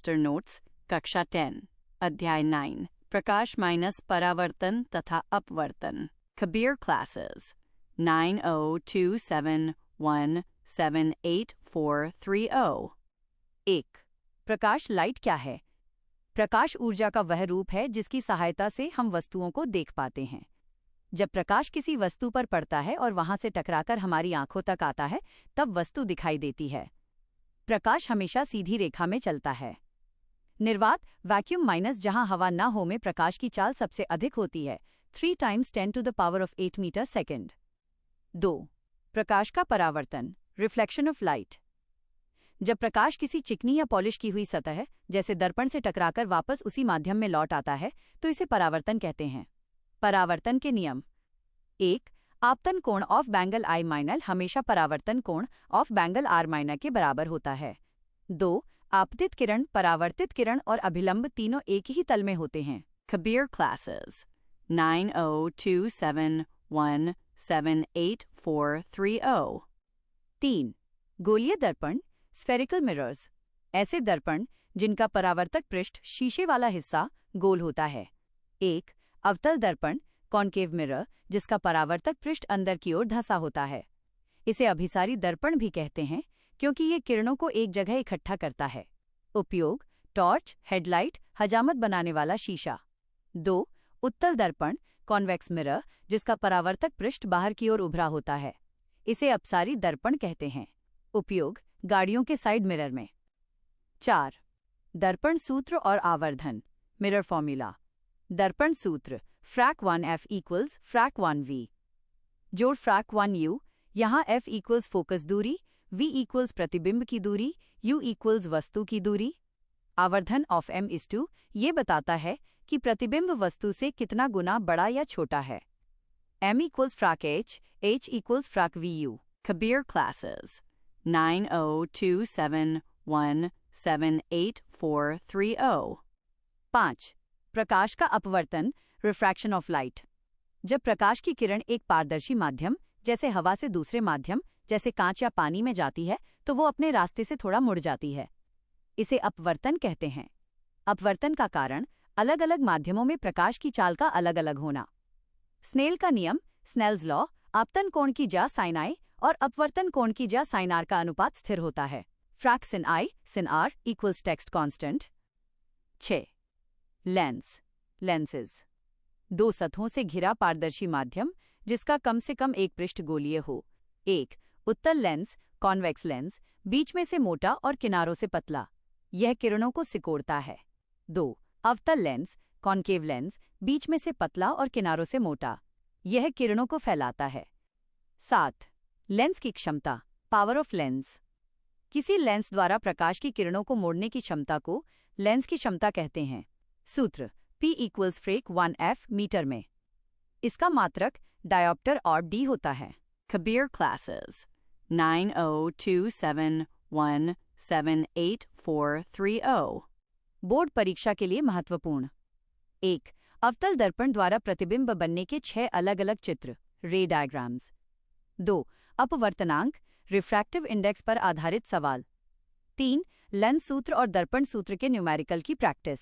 Chapter notes कक्षा 10 अध्याय 9 प्रकाश minus परावर्तन तथा अपवर्तन कबीर क्लासेस 9027178430। 1. प्रकाश लाइट क्या है? प्रकाश ऊर्जा का वह रूप है जिसकी सहायता से हम वस्तुओं को देख पाते हैं। जब प्रकाश किसी वस्तु पर पड़ता है और वहां से टकराकर हमारी आंखों तक आता है, तब वस्तु दिखाई देती है। प्रकाश हमेशा सीधी रेखा में चलता है। निर्वात वैक्यूम माइनस जहां हवा न हो में प्रकाश की चाल सबसे अधिक होती है, 3 × 10⁸ मीटर सेकेंड। 2. प्रकाश का परावर्तन रिफ्लेक्शन ऑफ लाइट। जब प्रकाश किसी चिकनी या पॉलिश की हुई सतह जैसे दर्पण से टकराकर वापस उसी माध्यम में लौट आता है, तो इसे परावर्तन कहते हैं। परावर्तन के नियम। 1. आपतन कोण ऑफ बैंगल आई माइनर हमेशा परावर्तन कोण ऑफ बैंगल आर माइनर के बराबर होता है। 2. आपतित किरण, परावर्तित किरण और अभिलंब तीनों एक ही तल में होते हैं। कबीर क्लासेस 9027178430। 3. गोलीय दर्पण स्फेरिकल मिरर्स। ऐसे दर्पण जिनका परावर्तक पृष्ठ शीशे वाला हिस्सा गोल होता है। 1. अवतल दर्पण कॉनकेव मिरर जिसका परावर्तक पृष्ठ अंदर की ओर धंसा होता है। इसे अभिसारी दर्पण भी कहते हैं क्योंकि ये किरणों को एक जगह इकट्ठा करता है। उपयोग टॉर्च, हेडलाइट, हजामत बनाने वाला शीशा। 2. उत्तल दर्पण कॉन्वेक्स मिरर जिसका परावर्तक पृष्ठ बाहर की ओर उभरा होता है। इसे अपसारी दर्पण कहते हैं। उपयोग गाड़ियों के साइड मिरर में। 4. दर्पण सूत्र और आवर्धन मिरर फॉर्मूला। दर्पण सूत्र फ्रैक 1F = फ्रैक 1V जोड़ फ्रैक 1U। यहाँ F = फोकस दूरी, V = प्रतिबिंब की दूरी, U = वस्तु की दूरी। आवर्धन ऑफ M ये बताता है कि प्रतिबिंब वस्तु से कितना गुना बड़ा या छोटा है। M = फ्रैक H, H = फ्रैक VU। Kabir classes 9027178430। 5. प्रकाश का अपवर्तन रिफ्रैक्शन ऑफ लाइट। जब प्रकाश की किरण एक पारदर्शी माध्यम जैसे हवा से दूसरे माध्यम जैसे कांच या पानी में जाती है, तो वो अपने रास्ते से थोड़ा मुड़ जाती है। इसे अपवर्तन कहते हैं। अपवर्तन का कारण अलग अलग माध्यमों में प्रकाश की चाल का अलग अलग होना। स्नेल का नियम स्नेल्स लॉ, आपतन कोण की ज्या साइन आई और अपवर्तन कोण की ज्या साइन आर का अनुपात स्थिर होता है। फ्रैक sin I sin R = text constant. 6. Lens lenses. 2 सतहों से घिरा पारदर्शी माध्यम जिसका कम से कम एक पृष्ठ गोलीय हो। 1. उत्तल लेंस कॉन्वेक्स लेंस बीच में से मोटा और किनारों से पतला, यह किरणों को सिकोड़ता है। 2. अवतल लेंस कॉनकेव लेंस बीच में से पतला और किनारों से मोटा, यह किरणों को फैलाता है। 7. लेंस की क्षमता पावर ऑफ लेंस। किसी लेंस द्वारा प्रकाश की किरणों को मोड़ने की क्षमता को लेंस की क्षमता कहते हैं। सूत्र P = फ्रैक 1F मीटर में। इसका मात्रक डायोप्टर और D होता है। कबीर क्लासेस 9027178430। बोर्ड परीक्षा के लिए महत्वपूर्ण। 1. अवतल दर्पण द्वारा प्रतिबिंब बनने के 6 अलग अलग चित्र रे डायग्राम्स। 2. अपवर्तनांक रिफ्रैक्टिव इंडेक्स पर आधारित सवाल। 3. लेंस सूत्र और दर्पण सूत्र के न्यूमेरिकल की प्रैक्टिस।